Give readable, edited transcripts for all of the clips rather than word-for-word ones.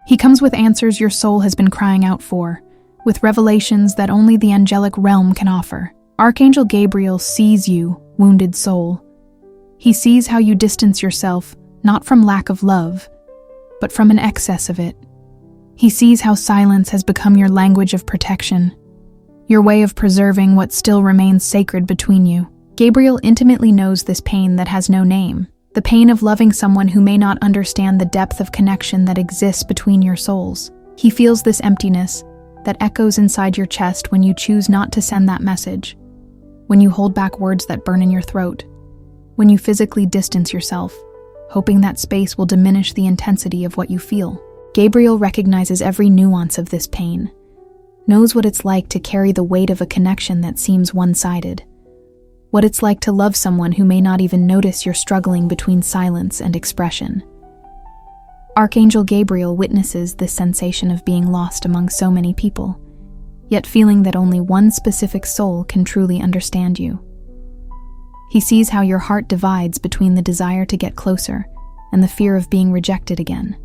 He comes with answers your soul has been crying out for, with revelations that only the angelic realm can offer. Archangel Gabriel sees you, wounded soul. He sees how you distance yourself, not from lack of love, but from an excess of it. He sees how silence has become your language of protection, your way of preserving what still remains sacred between you. Gabriel intimately knows this pain that has no name, the pain of loving someone who may not understand the depth of connection that exists between your souls. He feels this emptiness that echoes inside your chest when you choose not to send that message, when you hold back words that burn in your throat, when you physically distance yourself, hoping that space will diminish the intensity of what you feel. Gabriel recognizes every nuance of this pain, knows what it's like to carry the weight of a connection that seems one-sided, what it's like to love someone who may not even notice you're struggling between silence and expression. Archangel Gabriel witnesses this sensation of being lost among so many people, yet feeling that only one specific soul can truly understand you. He sees how your heart divides between the desire to get closer and the fear of being rejected again.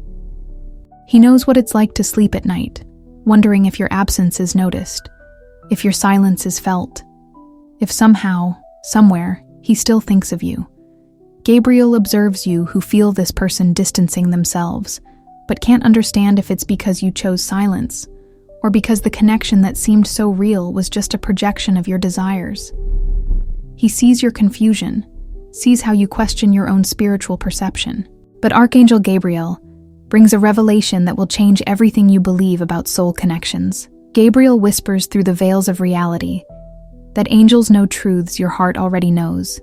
He knows what it's like to sleep at night, wondering if your absence is noticed, if your silence is felt, if somehow, somewhere, he still thinks of you. Gabriel observes you who feel this person distancing themselves, but can't understand if it's because you chose silence, or because the connection that seemed so real was just a projection of your desires. He sees your confusion, sees how you question your own spiritual perception. But Archangel Gabriel brings a revelation that will change everything you believe about soul connections. Gabriel whispers through the veils of reality that angels know truths your heart already knows,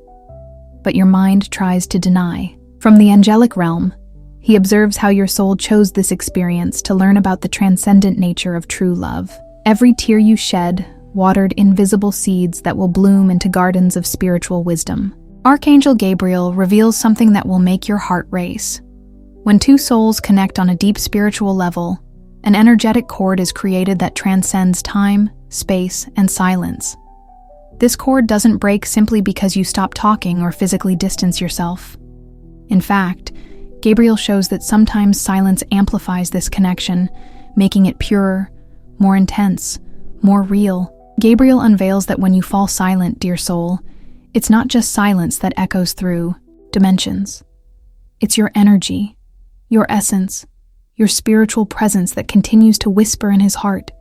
but your mind tries to deny. From the angelic realm, he observes how your soul chose this experience to learn about the transcendent nature of true love. Every tear you shed watered invisible seeds that will bloom into gardens of spiritual wisdom. Archangel Gabriel reveals something that will make your heart race. When two souls connect on a deep spiritual level, an energetic cord is created that transcends time, space, and silence. This cord doesn't break simply because you stop talking or physically distance yourself. In fact, Gabriel shows that sometimes silence amplifies this connection, making it purer, more intense, more real. Gabriel unveils that when you fall silent, dear soul, it's not just silence that echoes through dimensions. It's your energy, your essence, your spiritual presence that continues to whisper in his heart,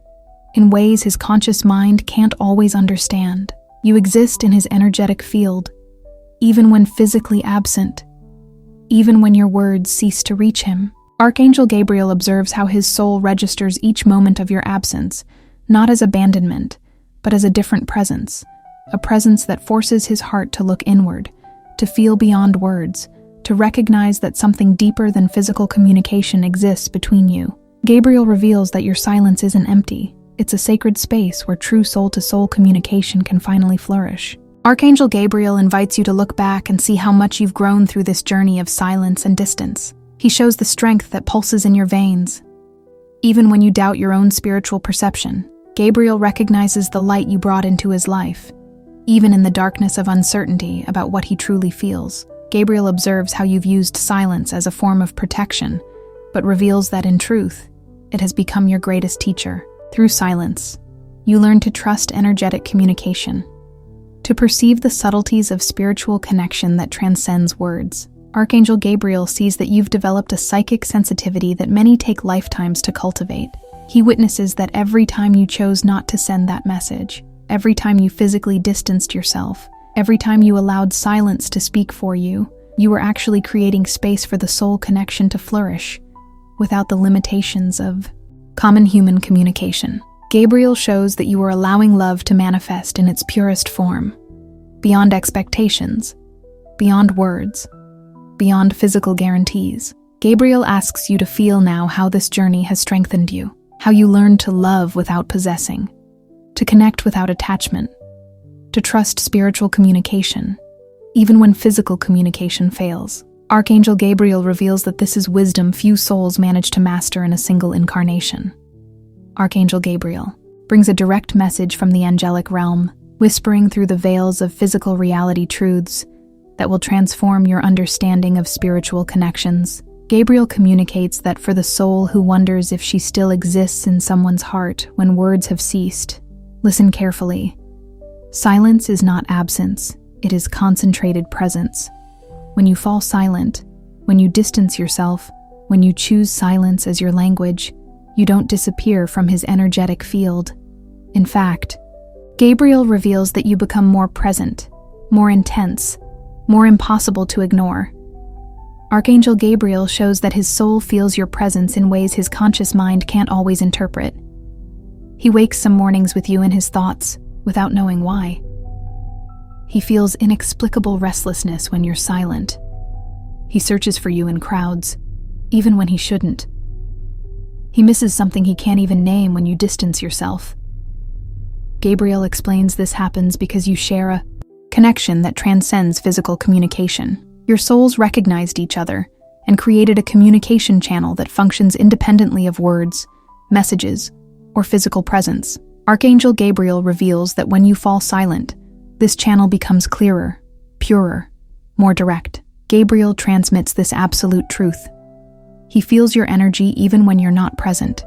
in ways his conscious mind can't always understand. You exist in his energetic field, even when physically absent, even when your words cease to reach him. Archangel Gabriel observes how his soul registers each moment of your absence, not as abandonment, but as a different presence, a presence that forces his heart to look inward, to feel beyond words, to recognize that something deeper than physical communication exists between you. Gabriel reveals that your silence isn't empty. It's a sacred space where true soul-to-soul communication can finally flourish. Archangel Gabriel invites you to look back and see how much you've grown through this journey of silence and distance. He shows the strength that pulses in your veins. Even when you doubt your own spiritual perception, Gabriel recognizes the light you brought into his life. Even in the darkness of uncertainty about what he truly feels, Gabriel observes how you've used silence as a form of protection, but reveals that in truth, it has become your greatest teacher. Through silence, you learn to trust energetic communication, to perceive the subtleties of spiritual connection that transcends words. Archangel Gabriel sees that you've developed a psychic sensitivity that many take lifetimes to cultivate. He witnesses that every time you chose not to send that message, every time you physically distanced yourself, every time you allowed silence to speak for you, you were actually creating space for the soul connection to flourish, without the limitations of common human communication. Gabriel shows that you are allowing love to manifest in its purest form, beyond expectations, beyond words, beyond physical guarantees. Gabriel asks you to feel now how this journey has strengthened you, how you learned to love without possessing, to connect without attachment, to trust spiritual communication, even when physical communication fails. Archangel Gabriel reveals that this is wisdom few souls manage to master in a single incarnation. Archangel Gabriel brings a direct message from the angelic realm, whispering through the veils of physical reality truths that will transform your understanding of spiritual connections. Gabriel communicates that for the soul who wonders if she still exists in someone's heart when words have ceased, listen carefully. Silence is not absence, it is concentrated presence. When you fall silent, when you distance yourself, when you choose silence as your language, you don't disappear from his energetic field. In fact, Gabriel reveals that you become more present, more intense, more impossible to ignore. Archangel Gabriel shows that his soul feels your presence in ways his conscious mind can't always interpret. He wakes some mornings with you in his thoughts, without knowing why. He feels inexplicable restlessness when you're silent. He searches for you in crowds, even when he shouldn't. He misses something he can't even name when you distance yourself. Gabriel explains this happens because you share a connection that transcends physical communication. Your souls recognized each other and created a communication channel that functions independently of words, messages, or physical presence. Archangel Gabriel reveals that when you fall silent, this channel becomes clearer, purer, more direct. Gabriel transmits this absolute truth. He feels your energy even when you're not present.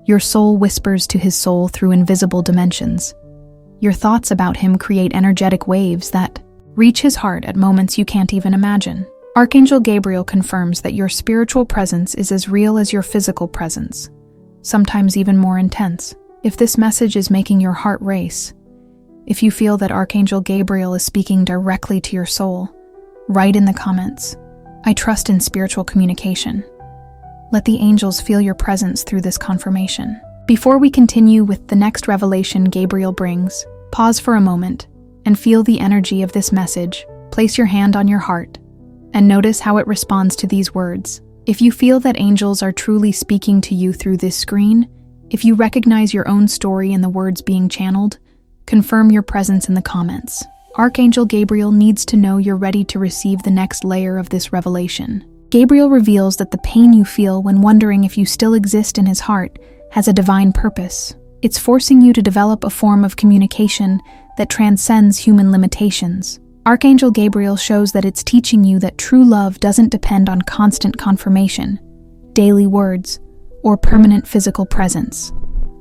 Your soul whispers to his soul through invisible dimensions. Your thoughts about him create energetic waves that reach his heart at moments you can't even imagine. Archangel Gabriel confirms that your spiritual presence is as real as your physical presence, sometimes even more intense. If this message is making your heart race, if you feel that Archangel Gabriel is speaking directly to your soul, write in the comments, "I trust in spiritual communication." Let the angels feel your presence through this confirmation. Before we continue with the next revelation Gabriel brings, pause for a moment and feel the energy of this message. Place your hand on your heart and notice how it responds to these words. If you feel that angels are truly speaking to you through this screen, if you recognize your own story in the words being channeled, confirm your presence in the comments. Archangel Gabriel needs to know you're ready to receive the next layer of this revelation. Gabriel reveals that the pain you feel when wondering if you still exist in his heart has a divine purpose. It's forcing you to develop a form of communication that transcends human limitations. Archangel Gabriel shows that it's teaching you that true love doesn't depend on constant confirmation, daily words, or permanent physical presence.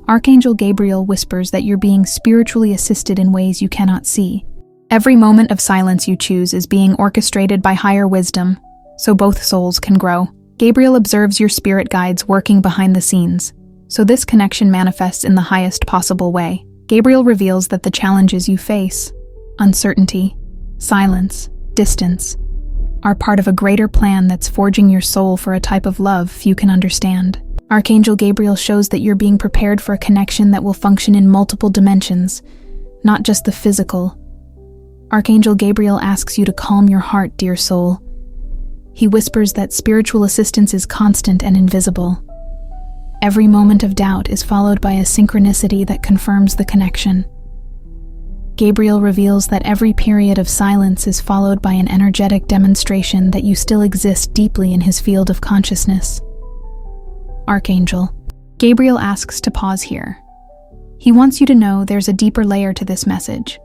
Archangel Gabriel whispers that you're being spiritually assisted in ways you cannot see. Every moment of silence you choose is being orchestrated by higher wisdom, so both souls can grow. Gabriel observes your spirit guides working behind the scenes, so this connection manifests in the highest possible way. Gabriel reveals that the challenges you face, uncertainty, silence, distance, are part of a greater plan that's forging your soul for a type of love few can understand. Archangel Gabriel shows that you're being prepared for a connection that will function in multiple dimensions, not just the physical. Archangel Gabriel asks you to calm your heart, dear soul. He whispers that spiritual assistance is constant and invisible. Every moment of doubt is followed by a synchronicity that confirms the connection. Gabriel reveals that every period of silence is followed by an energetic demonstration that you still exist deeply in his field of consciousness. Archangel Gabriel asks to pause here. He wants you to know there's a deeper layer to this message,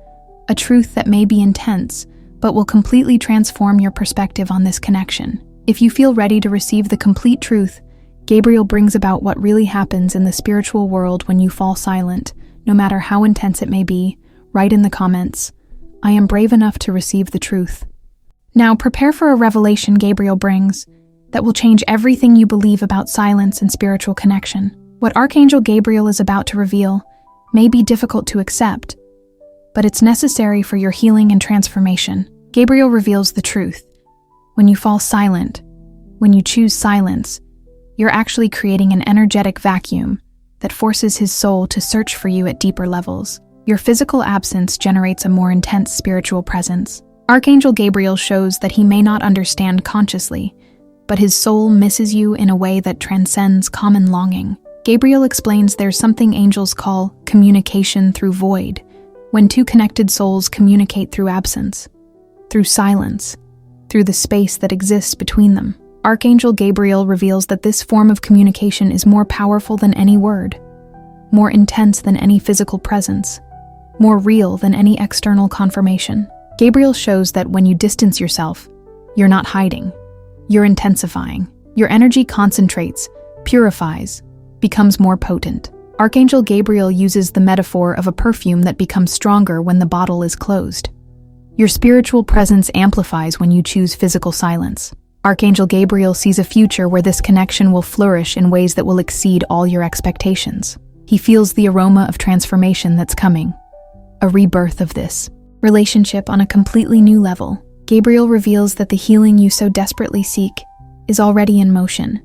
a truth that may be intense, but will completely transform your perspective on this connection. If you feel ready to receive the complete truth, Gabriel brings about what really happens in the spiritual world when you fall silent, no matter how intense it may be. Write in the comments, "I am brave enough to receive the truth." Now prepare for a revelation Gabriel brings that will change everything you believe about silence and spiritual connection. What Archangel Gabriel is about to reveal may be difficult to accept, but it's necessary for your healing and transformation. Gabriel reveals the truth. When you fall silent, when you choose silence, you're actually creating an energetic vacuum that forces his soul to search for you at deeper levels. Your physical absence generates a more intense spiritual presence. Archangel Gabriel shows that he may not understand consciously, but his soul misses you in a way that transcends common longing. Gabriel explains there's something angels call communication through void, when two connected souls communicate through absence, through silence, through the space that exists between them. Archangel Gabriel reveals that this form of communication is more powerful than any word, more intense than any physical presence, more real than any external confirmation. Gabriel shows that when you distance yourself, you're not hiding, you're intensifying. Your energy concentrates, purifies, becomes more potent. Archangel Gabriel uses the metaphor of a perfume that becomes stronger when the bottle is closed. Your spiritual presence amplifies when you choose physical silence. Archangel Gabriel sees a future where this connection will flourish in ways that will exceed all your expectations. He feels the aroma of transformation that's coming, a rebirth of this relationship on a completely new level. Gabriel reveals that the healing you so desperately seek is already in motion,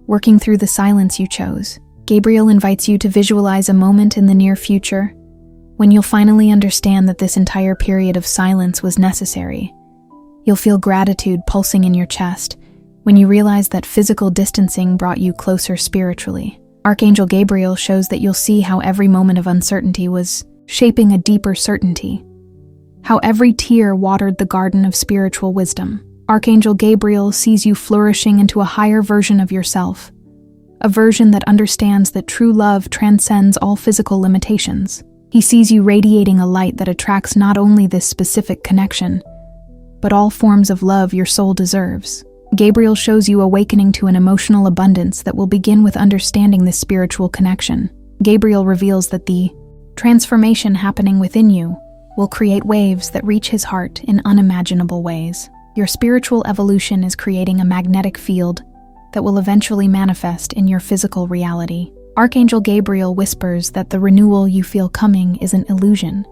working through the silence you chose. Gabriel invites you to visualize a moment in the near future when you'll finally understand that this entire period of silence was necessary. You'll feel gratitude pulsing in your chest when you realize that physical distancing brought you closer spiritually. Archangel Gabriel shows that you'll see how every moment of uncertainty was shaping a deeper certainty, how every tear watered the garden of spiritual wisdom. Archangel Gabriel sees you flourishing into a higher version of yourself, a version that understands that true love transcends all physical limitations. He sees you radiating a light that attracts not only this specific connection, but all forms of love your soul deserves. Gabriel shows you awakening to an emotional abundance that will begin with understanding this spiritual connection. Gabriel reveals that the transformation happening within you will create waves that reach his heart in unimaginable ways. Your spiritual evolution is creating a magnetic field that will eventually manifest in your physical reality. Archangel Gabriel whispers that the renewal you feel coming is an illusion.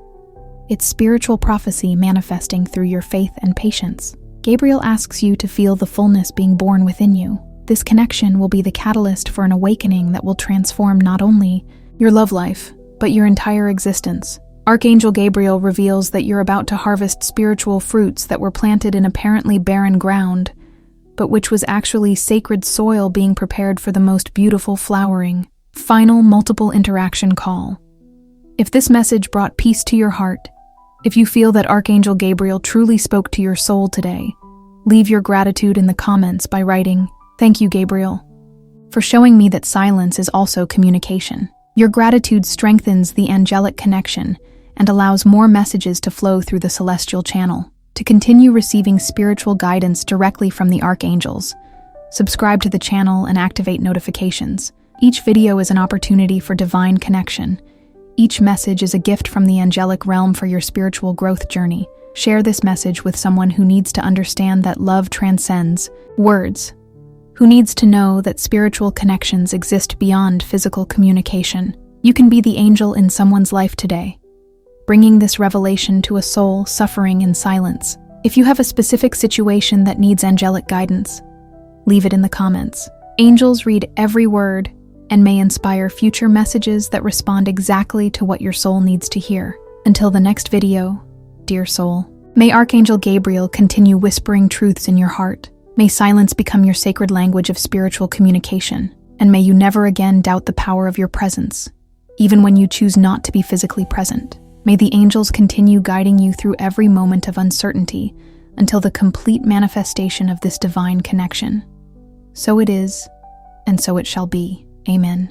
It's spiritual prophecy manifesting through your faith and patience. Gabriel asks you to feel the fullness being born within you. This connection will be the catalyst for an awakening that will transform not only your love life, but your entire existence. Archangel Gabriel reveals that you're about to harvest spiritual fruits that were planted in apparently barren ground, but which was actually sacred soil being prepared for the most beautiful flowering. Final multiple interaction call. If this message brought peace to your heart, if you feel that Archangel Gabriel truly spoke to your soul today, leave your gratitude in the comments by writing, "Thank you, Gabriel, for showing me that silence is also communication." Your gratitude strengthens the angelic connection and allows more messages to flow through the celestial channel. To continue receiving spiritual guidance directly from the archangels, subscribe to the channel and activate notifications. Each video is an opportunity for divine connection. Each message is a gift from the angelic realm for your spiritual growth journey. Share this message with someone who needs to understand that love transcends words, who needs to know that spiritual connections exist beyond physical communication. You can be the angel in someone's life today, bringing this revelation to a soul suffering in silence. If you have a specific situation that needs angelic guidance, leave it in the comments. Angels read every word and may inspire future messages that respond exactly to what your soul needs to hear. Until the next video, dear soul, may Archangel Gabriel continue whispering truths in your heart. May silence become your sacred language of spiritual communication, and may you never again doubt the power of your presence, even when you choose not to be physically present. May the angels continue guiding you through every moment of uncertainty until the complete manifestation of this divine connection. So it is, and so it shall be. Amen.